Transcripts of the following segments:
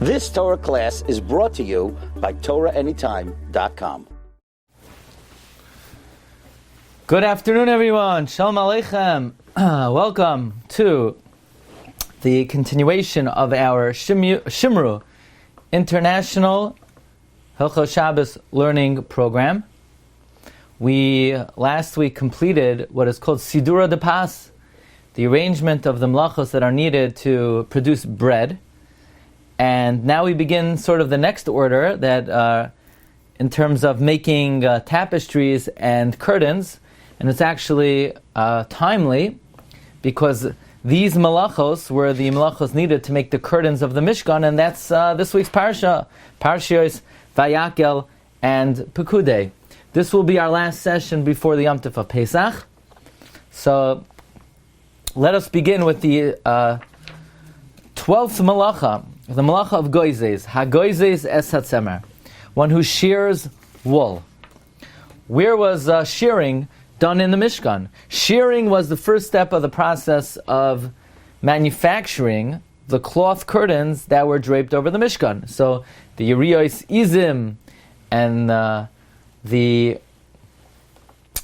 This Torah class is brought to you by TorahAnytime.com. Good afternoon, everyone. Shalom Aleichem. Welcome to the continuation of our Shimru International Hilchos Shabbos Learning Program. We last week completed what is called Sidura de Pas, the arrangement of the melachos that are needed to produce bread. And now we begin sort of the next order that in terms of making tapestries and curtains. And it's actually timely because these melachos were the melachos needed to make the curtains of the Mishkan, and that's this week's Parsha, Parshiyos, Vayakel, and Pekudei. This will be our last session before the Yom Tov of Pesach. So let us begin with the 12th malacha, the malacha of Gozez, ha-Gozez es ha-tzemer, one who shears wool. Where was shearing done in the Mishkan? Shearing was the first step of the process of manufacturing the cloth curtains that were draped over the Mishkan. So the Yeriyos Izim and the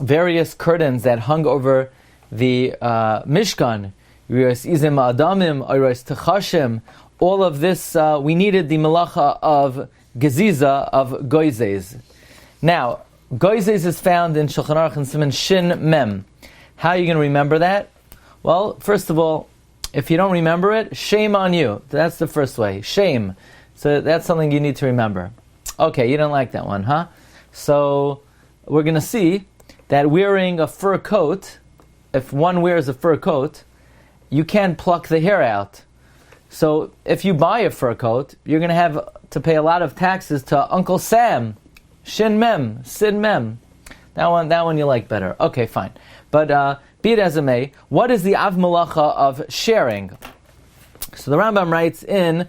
various curtains that hung over the Mishkan, Yeriyos Izim Adamim, Yeriyos Techashim, all of this, we needed the malacha of Geziza, of Gozez. Now, Gozez is found in Shulchan Aruch and Siman Shin Mem. How are you going to remember that? Well, first of all, if you don't remember it, shame on you. That's the first way. Shame. So that's something you need to remember. Okay, you didn't like that one, huh? So we're going to see that wearing a fur coat, if one wears a fur coat, you can't pluck the hair out. So if you buy a fur coat, you're going to have to pay a lot of taxes to Uncle Sam. Shin Mem, Sin Mem. That one you like better. Okay, fine. But be it as it may, what is the Av Malacha of shearing? So the Rambam writes in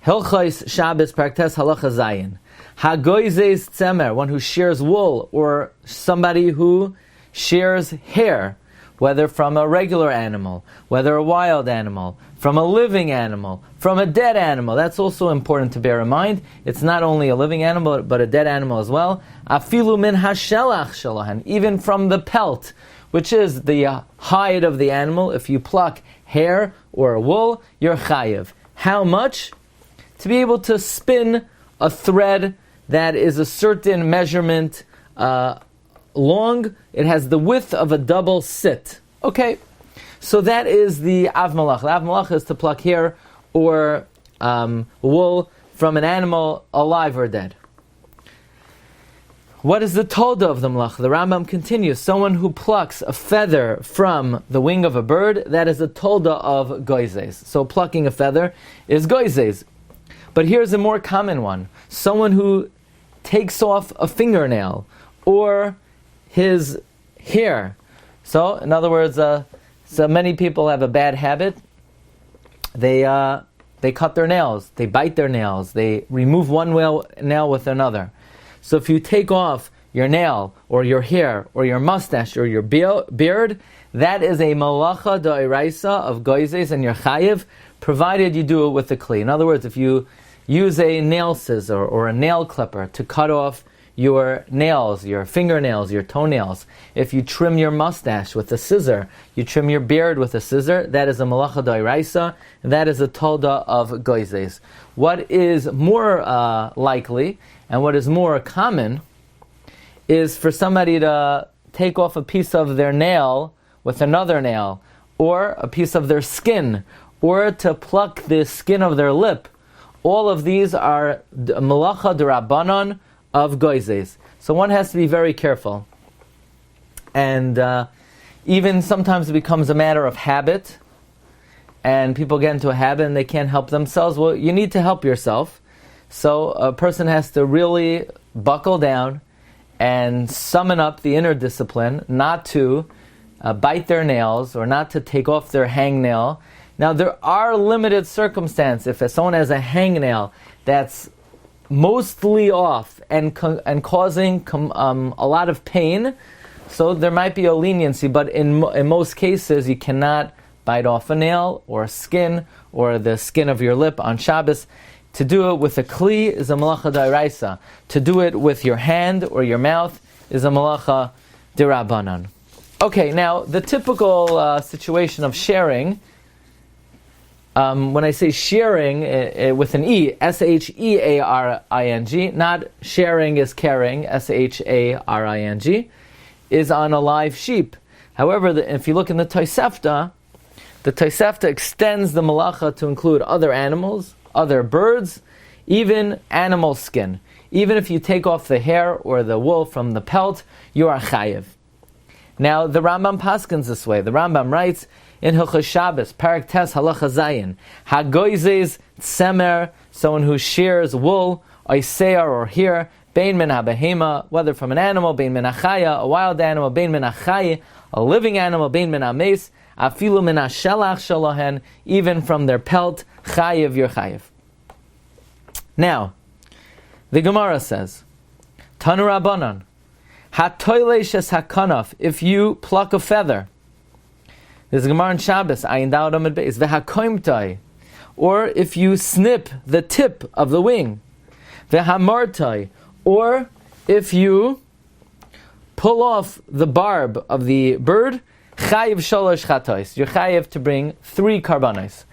Hilchos Shabbos Paraktes Halacha Zayin, ha-Gozez tzemer, one who shears wool, or somebody who shears hair, whether from a regular animal, whether a wild animal, from a living animal, from a dead animal. That's also important to bear in mind. It's not only a living animal, but a dead animal as well. Afilu min hashelach shalahan, even from the pelt, which is the hide of the animal. If you pluck hair or wool, you're chayiv. How much? To be able to spin a thread that is a certain measurement long. It has the width of a double sit. Okay, so that is the Av Malach. The Av Malach is to pluck hair or wool from an animal alive or dead. What is the Tolda of the Malach? The Rambam continues, someone who plucks a feather from the wing of a bird, that is a Tolda of Gozez. So plucking a feather is Gozez. But here's a more common one. Someone who takes off a fingernail or his hair. So, in other words, so many people have a bad habit. They cut their nails, they bite their nails, they remove one nail with another. So if you take off your nail, or your hair, or your mustache, or your beard, that is a malacha d'oraisa of Gozez and your chayiv, provided you do it with a kli. In other words, if you use a nail scissor or a nail clipper to cut off your nails, your fingernails, your toenails. If you trim your mustache with a scissor, you trim your beard with a scissor, that is a malacha d'oraisa, and that is a tolda of Gozez. What is more likely, and what is more common, is for somebody to take off a piece of their nail with another nail, or a piece of their skin, or to pluck the skin of their lip. All of these are malacha d'Rabbanan of Gozez. So one has to be very careful. And even sometimes it becomes a matter of habit, and people get into a habit and they can't help themselves. Well, you need to help yourself. So a person has to really buckle down and summon up the inner discipline not to bite their nails or not to take off their hangnail. Now there are limited circumstances. If someone has a hangnail that's mostly off and causing a lot of pain, so there might be a leniency, but in most cases you cannot bite off a nail or a skin or the skin of your lip on Shabbos. To do it with a kli is a malacha d'oraisa. To do it with your hand or your mouth is a malacha d'Rabbanan. Okay, now the typical situation of sharing, when I say shearing with an E, S-H-E-A-R-I-N-G, not sharing is caring, S-H-A-R-I-N-G, is on a live sheep. However, if you look in the Tosefta extends the malacha to include other animals, other birds, even animal skin. Even if you take off the hair or the wool from the pelt, you are chayiv. Now, the Rambam paskins this way. The Rambam writes in Hilchos Shabbos, Parak Tes Halacha Zayin, Ha-Gozez Tsemer, someone who shears wool, Oisear or hair, Bein min ha-behema, whether from an animal, Bein min ha-chaya, a wild animal, Bein min ha-chayi, a living animal, Bein min ha-mes, Afilu min ha-shelach shalahen, even from their pelt, Chayiv, you're chayiv. Now, the Gemara says, Tanu Rabbanan, Ha-toilesh es ha-kanaf, if you pluck a feather, there's a Gemara in Shabbos, Ayin Da'od Amid Beis, Veha-koimtai, or if you snip the tip of the wing, Veha-martai, or if you pull off the barb of the bird, Chayiv shalosh chatos, you're chayiv to bring 3 karbanos.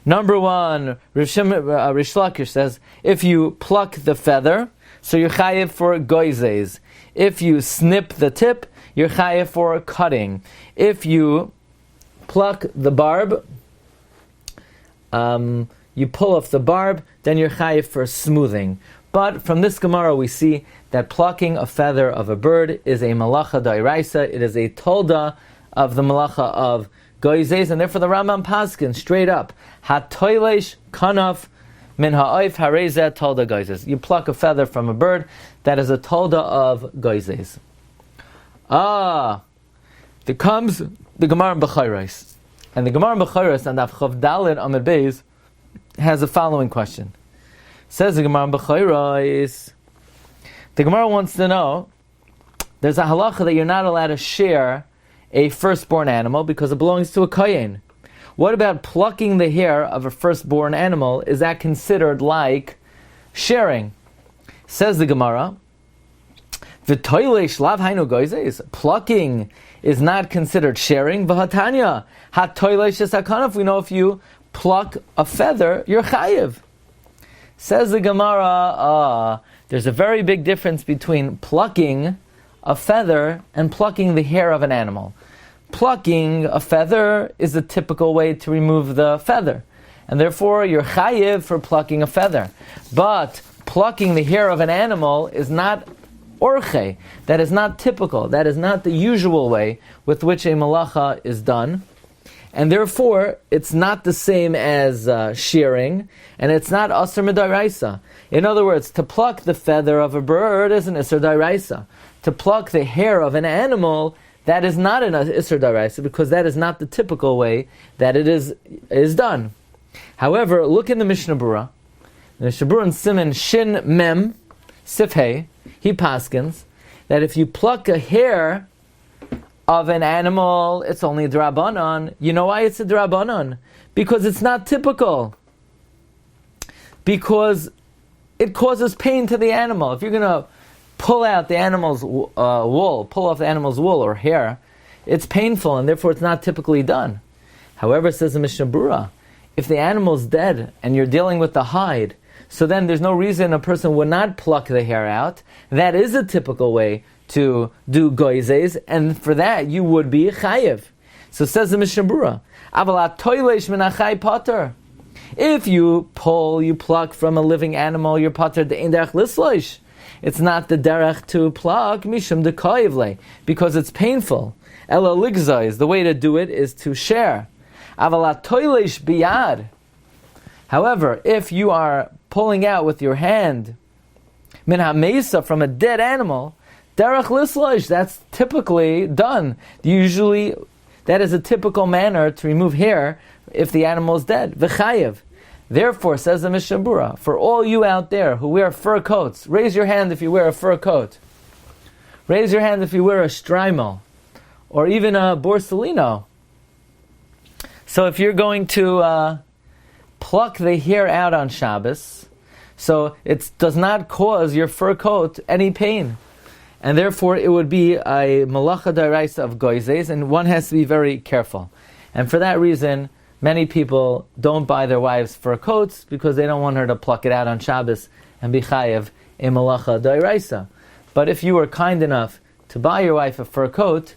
Number 1, Rish Lakish says, if you pluck the feather, so you're chayiv for Gozez. If you snip the tip, you're chayiv for cutting. If you pluck the barb, you pull off the barb, then you're chayiv for smoothing. But from this Gemara we see that plucking a feather of a bird is a malacha d'oraisa. It is a tolda of the malacha of Gozez, and therefore the Rambam paskin straight up, Ha-toilesh kanaf min ha'oif harezeh tolda Gozez. You pluck a feather from a bird, that is a tolda of Gozez. There comes the Gemara in Bechayros. And the Gemara in Bechayros, and Chav Daled Amud Beis, has the following question. Says the Gemara in Bechayros, the Gemara wants to know, there's a halacha that you're not allowed to share a firstborn animal because it belongs to a kohen. What about plucking the hair of a firstborn animal? Is that considered like sharing? Says the Gemara, V'toilesh lav hainu Gozez, plucking is not considered sharing. V'hatanya, ha-toilesh es hakanaf, we know if you pluck a feather, you're chayiv. Says the Gemara, there's a very big difference between plucking a feather and plucking the hair of an animal. Plucking a feather is the typical way to remove the feather, and therefore you're chayiv for plucking a feather. But plucking the hair of an animal is not orche. That is not typical. That is not the usual way with which a malacha is done, and therefore it's not the same as shearing, and it's not asur midaraisa. In other words, to pluck the feather of a bird is an isur daraisa. To pluck the hair of an animal, that is not an isur daraisa, because that is not the typical way that it is done. However, look in the Mishnah Berurah. The Mishnah Berurah in Siman Shin Mem Sifhei, he paskins that if you pluck a hair of an animal, it's only a drabanan. You know why it's a drabanan? Because it's not typical. Because it causes pain to the animal. If you're going to pull out the animal's wool, pull off the animal's wool or hair, it's painful, and therefore it's not typically done. However, says the Mishnah Berurah, if the animal's dead and you're dealing with the hide, so then there's no reason a person would not pluck the hair out. That is a typical way to do Gozez, and for that you would be chayiv. So says the Mishnah Berurah, Aval toilesh min achai pater. If you pluck from a living animal, you're pater de'ein derech lisloish. It's not the derech to pluck, mishum dekoyivle, because it's painful. Ela ligzais, the way to do it is to share. Aval toilesh biyad. However, if you are pulling out with your hand, min ha-mesa, from a dead animal, derech lisloish, that's typically done. Usually, that is a typical manner to remove hair if the animal is dead. V'chayev. Therefore, says the Mishnah Berurah, for all you out there who wear fur coats, raise your hand if you wear a fur coat. Raise your hand if you wear a strymel, or even a borsalino. So if you're going to pluck the hair out on Shabbos, So it does not cause your fur coat any pain. And therefore it would be a malacha d'oraisa of Gozez, and one has to be very careful. And for that reason, many people don't buy their wives fur coats because they don't want her to pluck it out on Shabbos and be chayev a malacha d'oraisa. But if you were kind enough to buy your wife a fur coat,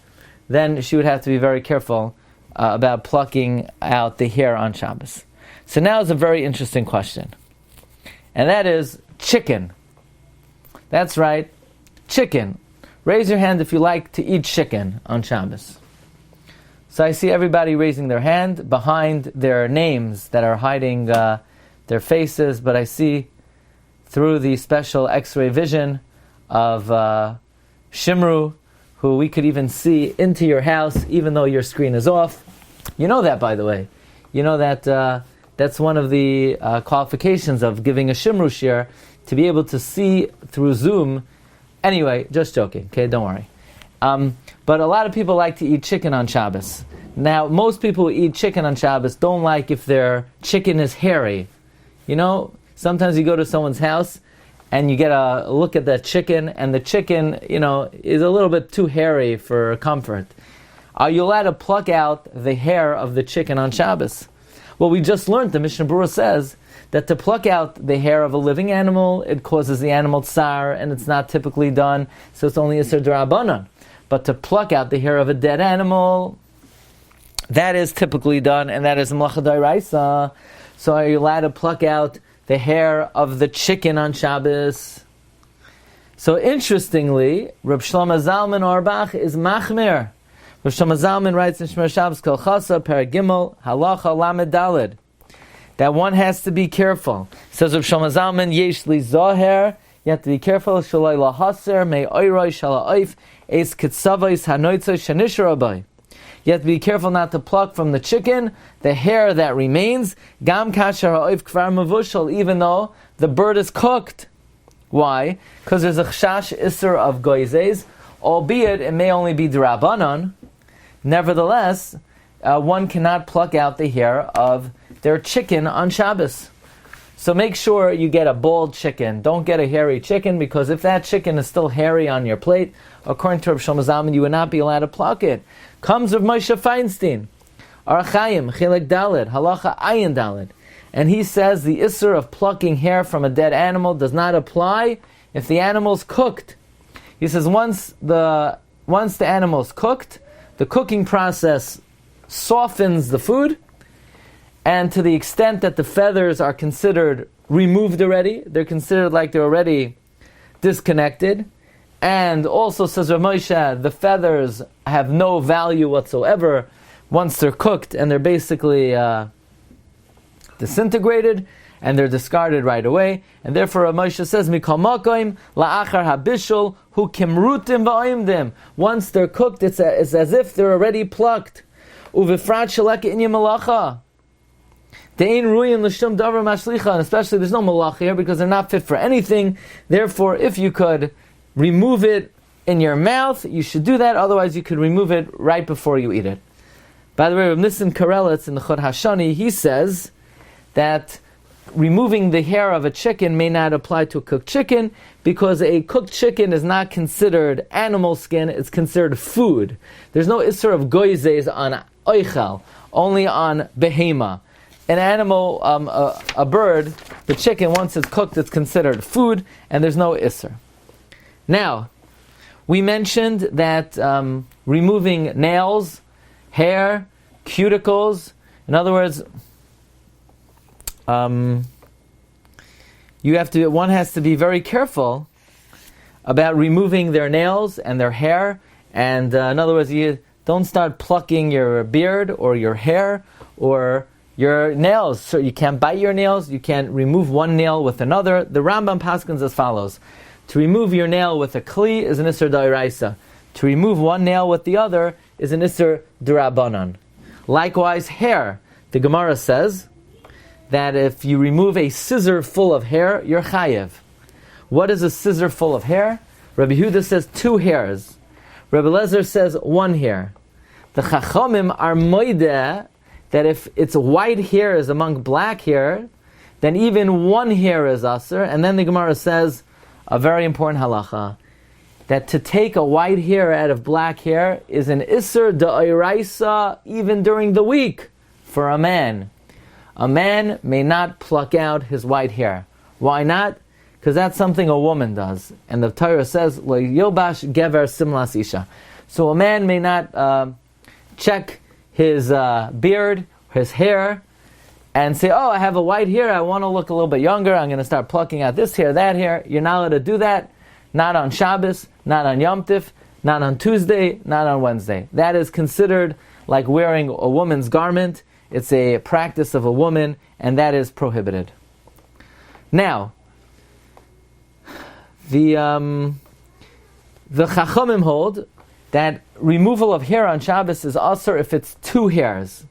then she would have to be very careful about plucking out the hair on Shabbos. So now is a very interesting question. And that is chicken. That's right, chicken. Raise your hand if you like to eat chicken on Shabbos. So I see everybody raising their hand behind their names that are hiding their faces, but I see through the special X-ray vision of Shimru, who we could even see into your house even though your screen is off. You know that, by the way. You know that that's one of the qualifications of giving a Shimru shir, to be able to see through Zoom. Anyway, just joking, okay, don't worry. But a lot of people like to eat chicken on Shabbos. Now, most people who eat chicken on Shabbos don't like if their chicken is hairy. You know, sometimes you go to someone's house and you get a look at that chicken, and the chicken, you know, is a little bit too hairy for comfort. Are you allowed to pluck out the hair of the chicken on Shabbos? Well, we just learned, the Mishnah Berurah says, that to pluck out the hair of a living animal, it causes the animal tsar, and it's not typically done, so it's only Isser D'Rabbanan. But to pluck out the hair of a dead animal, that is typically done, and that is Malacha D'Oraisa. So are you allowed to pluck out the hair of the chicken on Shabbos? So interestingly, Reb Shlomo Zalman Auerbach is machmir. Reb Shlomo Zalman writes in Shemar Shabbos Kol Chasa, Perek Gimel, Halacha Lamed Daled, that one has to be careful. Says Reb Shlomo Zalman, Yesh li Zoher, you have to be careful, Shalai lahaser, Me oiroi shala'oif, Eis kitzavais hanoitzoi shanisha rabai. You have to be careful not to pluck from the chicken the hair that remains, Gam kasher ha'oif kvar mavushal, even though the bird is cooked. Why? Because there's a chashash isser of Gozez, albeit it may only be d'Rabbanan. Nevertheless, one cannot pluck out the hair of their chicken on Shabbos. So make sure you get a bald chicken. Don't get a hairy chicken, because if that chicken is still hairy on your plate, according to Rav Shlomo Zalman, you would not be allowed to pluck it. Comes of Moshe Feinstein, Arachayim, Chilek Dalet, Halacha Ayin Dalet. And he says the issur of plucking hair from a dead animal does not apply if the animal's cooked. He says once the animal's cooked, the cooking process softens the food, and to the extent that the feathers are considered removed already, they're considered like they're already disconnected. And also, says Rav Moshe, the feathers have no value whatsoever once they're cooked, and they're basically disintegrated, and they're discarded right away. And therefore Rav Moshe says, Mikol makoim la'achar habishul hu kimrutim va'oimdim. Once they're cooked, it's as if they're already plucked. Uvifrat shalek inyam malacha. De'ein ruyin l'shum davar mashlicha. And especially there's no malacha here because they're not fit for anything. Therefore, if you could remove it in your mouth, you should do that. Otherwise, you could remove it right before you eat it. By the way, Rav Nissen Karelitz in the Chod Hashani, he says that removing the hair of a chicken may not apply to a cooked chicken, because a cooked chicken is not considered animal skin, it's considered food. There's no isser of Gozez on oichel, only on behema. An animal, a bird, the chicken, once it's cooked, it's considered food, and there's no isser. Now, we mentioned that removing nails, hair, cuticles, in other words, one has to be very careful about removing their nails and their hair. And in other words, you don't start plucking your beard or your hair or your nails. So you can't bite your nails, you can't remove one nail with another. The Rambam paskins as follows. To remove your nail with a kli is an isser d'oraisa. To remove one nail with the other is an isser d'Rabbanan. Likewise, hair. The Gemara says that if you remove a scissor full of hair, you're chayev. What is a scissor full of hair? Rabbi Yehuda says 2 hairs. Rabbi Lezer says 1 hair. The Chachamim are moideh that if it's white hairs among black hair, then even one hair is asr. And then the Gemara says a very important halacha, that to take a white hair out of black hair is an isser da'iraisa even during the week for a man. A man may not pluck out his white hair. Why not? Because that's something a woman does. And the Torah says, Lo yilbash gever simlas isha. So a man may not check his beard, his hair, and say, oh, I have a white hair, I want to look a little bit younger, I'm going to start plucking out this hair, that hair. You're not allowed to do that. Not on Shabbos, not on Yom Tif, not on Tuesday, not on Wednesday. That is considered like wearing a woman's garment. It's a practice of a woman, and that is prohibited. Now, the Chachamim hold that removal of hair on Shabbos is also if it's two hairs.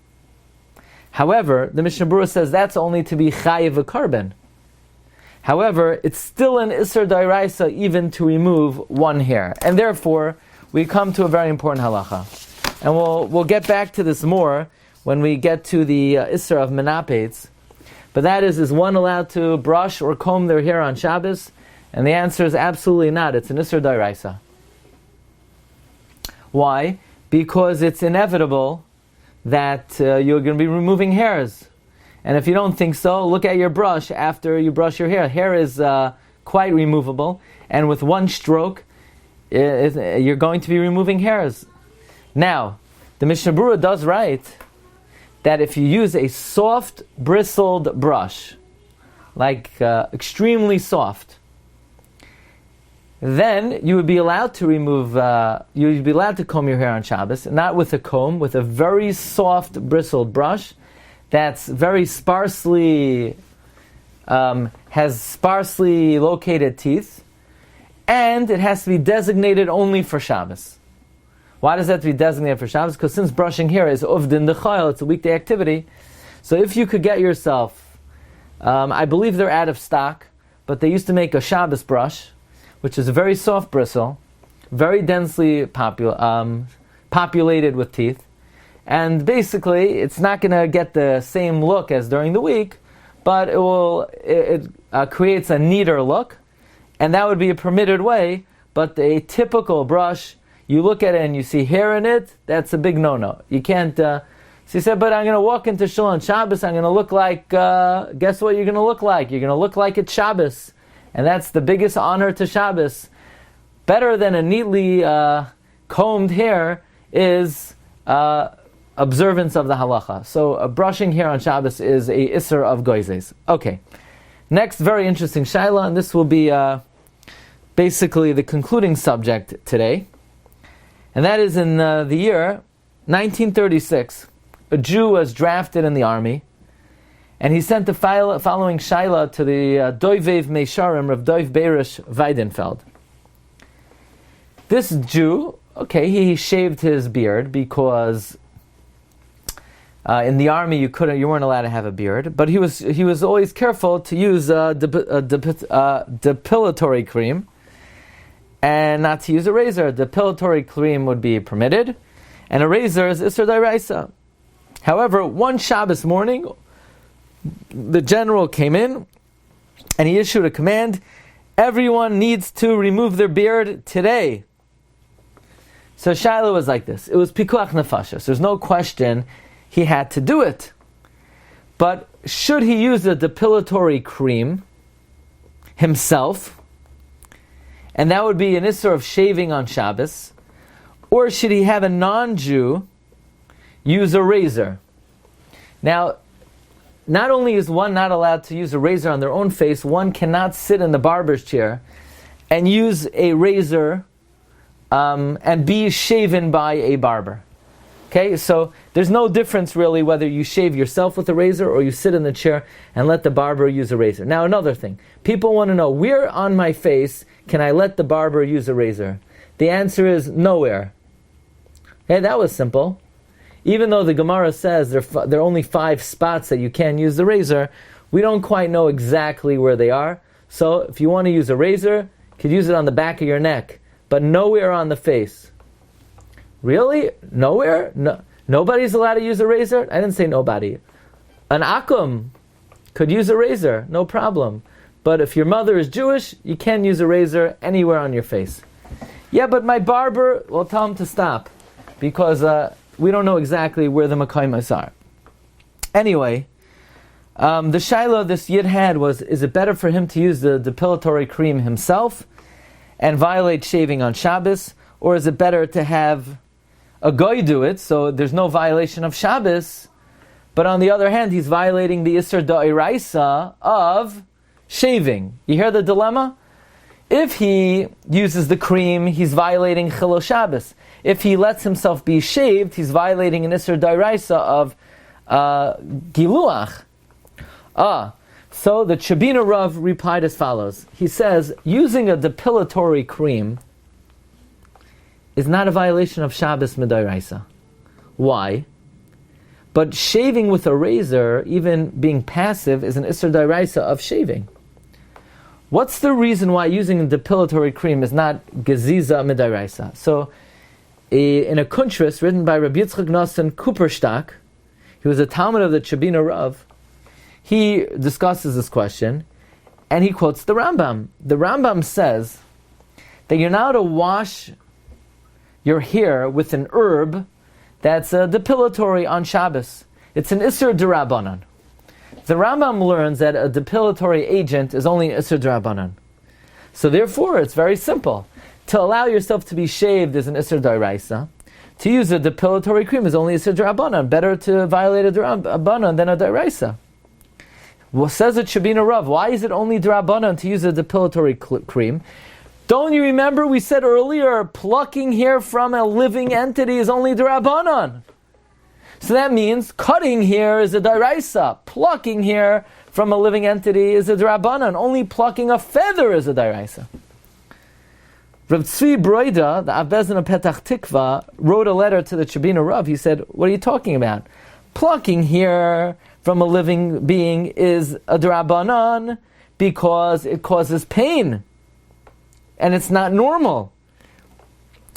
However, the Mishnah Berurah says that's only to be chayiv a carbon. However, it's still an Isser Dairaisa even to remove one hair. And therefore, we come to a very important halacha. And we'll get back to this more when we get to the Isser of Menapetz. But that is one allowed to brush or comb their hair on Shabbos? And the answer is absolutely not. It's an Isser Dairaisa. Why? Because it's inevitable that you're going to be removing hairs. And if you don't think so, look at your brush after you brush your hair. Hair is quite removable, and with one stroke, you're going to be removing hairs. Now, the Mishnah Berurah does write that if you use a soft, bristled brush, like extremely soft, then you would be allowed to you'd be allowed to comb your hair on Shabbos, not with a comb, with a very soft, bristled brush, that's very sparsely, has sparsely located teeth, and it has to be designated only for Shabbos. Why does that have to be designated for Shabbos? Because since brushing hair is uvdin d'chayil, it's a weekday activity, so if you could get yourself, I believe they're out of stock, but they used to make a Shabbos brush, which is a very soft bristle, very densely populated with teeth, and basically, it's not going to get the same look as during the week, but it creates a neater look, and that would be a permitted way. But a typical brush, you look at it and you see hair in it, that's a big no-no. You can't. So you said, but I'm going to walk into Shul on Shabbos, I'm going to look like, guess what you're going to look like? You're going to look like it's Shabbos. And that's the biggest honor to Shabbos. Better than a neatly combed hair is observance of the halacha. So brushing hair on Shabbos is a isser of Gozez. Okay. Next, very interesting shaila, and this will be basically the concluding subject today. And that is in the year 1936, a Jew was drafted in the army, and he sent the following shaila to the Doivev Meisharim, Rav Doiv Beirish Weidenfeld. This Jew, he shaved his beard because in the army you weren't allowed to have a beard, but he was always careful to use depilatory cream and not to use a razor. Depilatory cream would be permitted, and a razor is Isser Dairaisa. However, one Shabbos morning, the general came in and he issued a command: everyone needs to remove their beard today. So Shiloh was like this. It was pikuach nefashos. There's no question he had to do it. But should he use a depilatory cream himself, and that would be an issur of shaving on Shabbos, or should he have a non-Jew use a razor? Now, not only is one not allowed to use a razor on their own face, one cannot sit in the barber's chair and use a razor and be shaven by a barber. Okay, so there's no difference really whether you shave yourself with a razor or you sit in the chair and let the barber use a razor. Now another thing, people want to know, where on my face can I let the barber use a razor? The answer is nowhere. Okay, that was simple. Even though the Gemara says there are only 5 spots that you can use the razor, we don't quite know exactly where they are. So if you want to use a razor, you could use it on the back of your neck, but nowhere on the face. Really? Nowhere? No, nobody's allowed to use a razor? I didn't say nobody. An akum, could use a razor, no problem. But if your mother is Jewish, you can't use a razor anywhere on your face. Yeah, but my barber will tell him to stop, because we don't know exactly where the Makaimas are. Anyway, the shaila this Yid had was, is it better for him to use the depilatory cream himself and violate shaving on Shabbos, or is it better to have a goy do it, so there's no violation of Shabbos, but on the other hand, he's violating the Isser Da'iraisa of shaving. You hear the dilemma? If he uses the cream, he's violating Chilo Shabbos. If he lets himself be shaved, he's violating an Isser Da'iraisa of Giluach. So the Chabina Rav replied as follows. He says, using a depilatory cream is not a violation of Shabbos Midairaisa. Why? But shaving with a razor, even being passive, is an Isser Da'iraisa of shaving. What's the reason why using a depilatory cream is not Geziza Midairaisa? So, in a kuntris written by Rabbi Yitzchak Nosson Kupperstock, he was a Talmud of the Chabina Rav, he discusses this question, and he quotes the Rambam. The Rambam says that you're not to wash your hair with an herb that's depilatory on Shabbos. It's an Isser D'Rabbanan. The Rambam learns that a depilatory agent is only Isser D'Rabbanan. So therefore, it's very simple. To allow yourself to be shaved is an Isser D'Oraisa. To use a depilatory cream is only Isser D'Rabbanan. Better to violate a D'Rabbanan than a D'Oraisa. Well, says it Shabina Rav, why is it only D'Rabbanan to use a depilatory cream? Don't you remember we said earlier, plucking hair from a living entity is only D'Rabbanan. So that means cutting hair is a D'Oraisa. Plucking hair from a living entity is a D'Rabbanan. Only plucking a feather is a D'Oraisa. Rav Tzvi Broida, the Avbezin of Petach Tikva, wrote a letter to the Chabina Rav. He said, what are you talking about? Plucking hair from a living being is a D'Rabbanan because it causes pain. And it's not normal.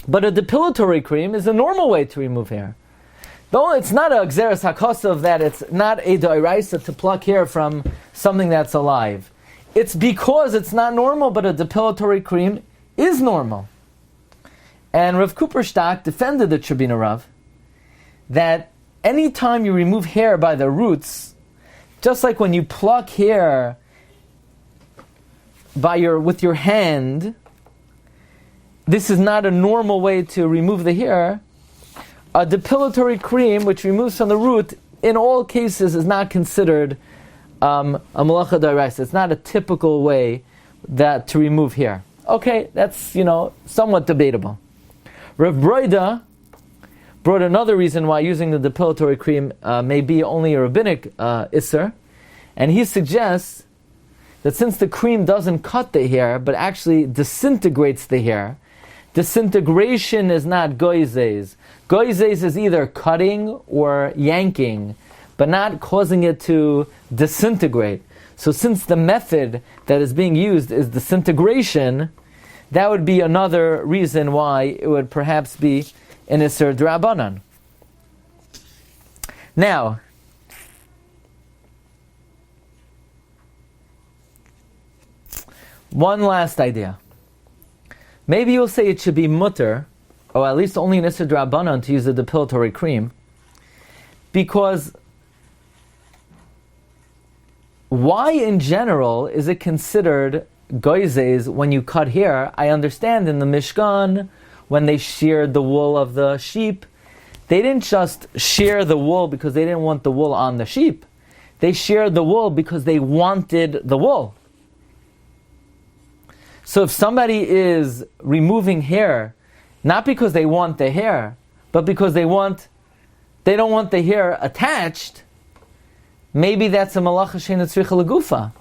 But a depilatory cream is a normal way to remove hair. Though it's not a Gzeres HaKosov that it's not a D'Oraisa to pluck hair from something that's alive. It's because it's not normal, but a depilatory cream is normal. And Rav Kupperstock defended the Chabina Rav that any time you remove hair by the roots, just like when you pluck hair with your hand, this is not a normal way to remove the hair. A depilatory cream, which removes from the root, in all cases is not considered a malacha d'oraisa. It's not a typical way to remove hair. Okay, that's somewhat debatable. Rav Broida brought another reason why using the depilatory cream may be only a rabbinic isser, and he suggests that since the cream doesn't cut the hair, but actually disintegrates the hair, disintegration is not gozez. Gozez is either cutting or yanking, but not causing it to disintegrate. So since the method that is being used is disintegration, that would be another reason why it would perhaps be an Isser D'Rabbanan. Now, one last idea. Maybe you'll say it should be mutter, or at least only an Isser D'Rabbanan to use a depilatory cream, because why in general is it considered Gozez when you cut hair? I understand in the Mishkan, when they sheared the wool of the sheep, they didn't just shear the wool because they didn't want the wool on the sheep. They sheared the wool because they wanted the wool. So if somebody is removing hair, not because they want the hair, but because they don't want the hair attached, maybe that's a malacha she'eina tzricha legufa.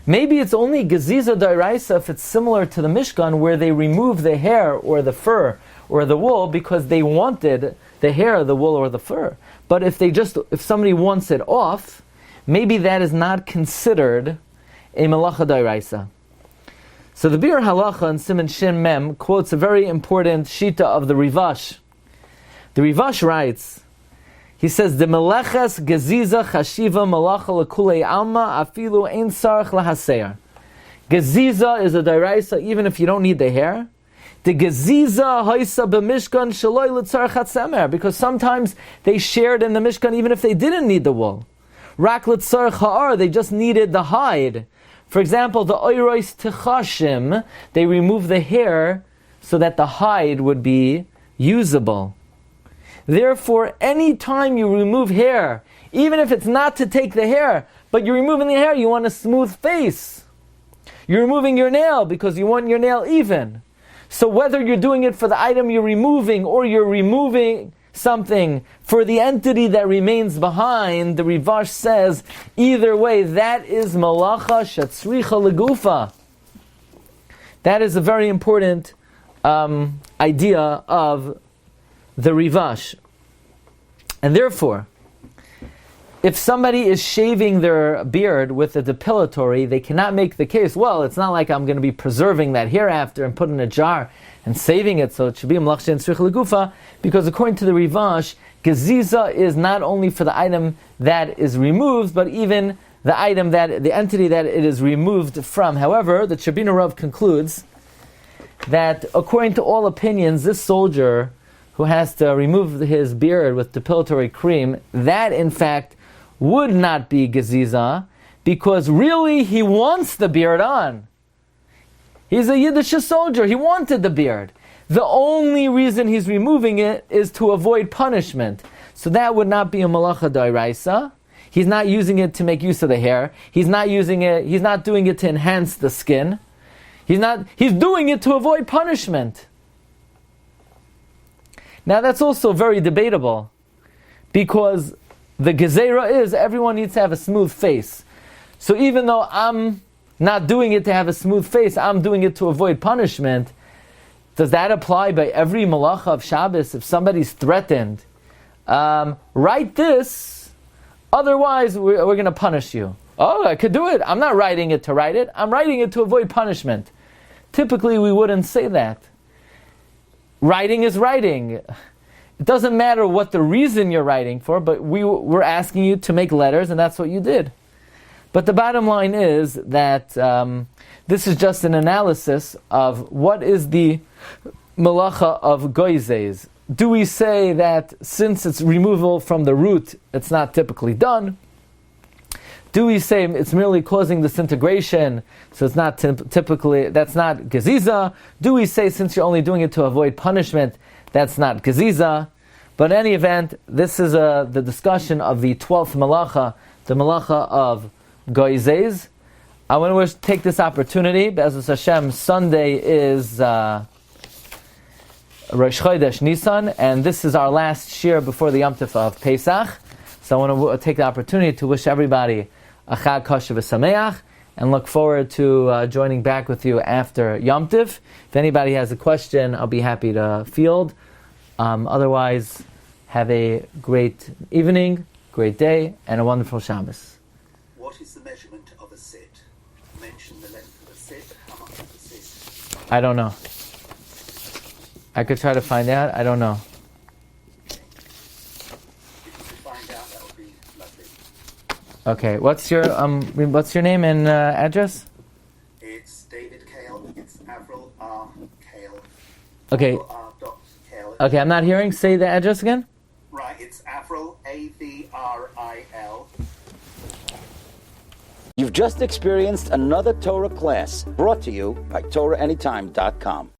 Maybe it's only geziza d'oraisa if it's similar to the Mishkan, where they remove the hair or the fur or the wool because they wanted the hair, the wool, or the fur. But if somebody wants it off, maybe that is not considered a malacha d'oraisa. So the Bir Halacha in Siman Shin Mem quotes a very important shita of the Rivash. The Rivash writes, He says, "The meleches geziza chashiva malacha lekulei alma afilu ein sarach lahaseir." Geziza is a deraisa even if you don't need the hair. The geziza haisa b'mishkan shaloi l'tzarach hatzemer, because sometimes they shared in the mishkan even if they didn't need the wool. Rak l'tzarach ha'ar, they just needed the hide. For example, the oirois techashim, they remove the hair so that the hide would be usable. Therefore, any time you remove hair, even if it's not to take the hair, but you're removing the hair, you want a smooth face. You're removing your nail because you want your nail even. So whether you're doing it for the item you're removing or you're removing something for the entity that remains behind, the Rivash says, either way, that is malacha shatzricha legufa. That is a very important idea of the Rivash. And therefore, if somebody is shaving their beard with a depilatory, they cannot make the case, well, it's not like I'm going to be preserving that hereafter and put it in a jar and saving it, so it should be a malach she'en tzrich legufa, because according to the Rivash, geziza is not only for the item that is removed, but even the item that, the entity that it is removed from. However, the Shabina Rav concludes that according to all opinions, this soldier who has to remove his beard with depilatory cream, that in fact would not be geziza, because really he wants the beard on. He's a Yiddish soldier, he wanted the beard. The only reason he's removing it is to avoid punishment. So that would not be a malacha d'oraisa. He's not using it to make use of the hair. He's not doing it to enhance the skin. He's doing it to avoid punishment. Now that's also very debatable, because the gezerah is everyone needs to have a smooth face. So even though I'm not doing it to have a smooth face, I'm doing it to avoid punishment. Does that apply by every malacha of Shabbos? If somebody's threatened, write this, otherwise we're going to punish you. Oh, I could do it. I'm not writing it to write it. I'm writing it to avoid punishment. Typically we wouldn't say that. Writing is writing. It doesn't matter what the reason you're writing for, but we're asking you to make letters, and that's what you did. But the bottom line is that this is just an analysis of what is the malacha of Gozez. Do we say that since it's removal from the root, it's not typically done? Do we say it's merely causing disintegration, so it's not typically, that's not geziza? Do we say since you're only doing it to avoid punishment, that's not geziza? But in any event, this is the discussion of the 12th malacha, the malacha of Gozez. I want to take this opportunity, Be'ezus Hashem, Sunday is Rosh Chodesh Nisan, and this is our last shiur before the Yom Tov of Pesach. So I want to take the opportunity to wish everybody a Chag Kosher V'Sameach, and look forward to joining back with you after Yom Tov. If anybody has a question, I'll be happy to field. Otherwise, have a great evening, great day, and a wonderful Shabbos. What is the measurement of a sit? Mention the length of a sit. How much is a sit? I don't know. I could try to find out. I don't know. Okay, what's your name and address? It's David Kale. It's Avril R. Kale. Okay. Avril R. Kale. Okay, I'm not hearing. Say the address again. Right, it's Avril, Avril. You've just experienced another Torah class brought to you by TorahAnytime.com.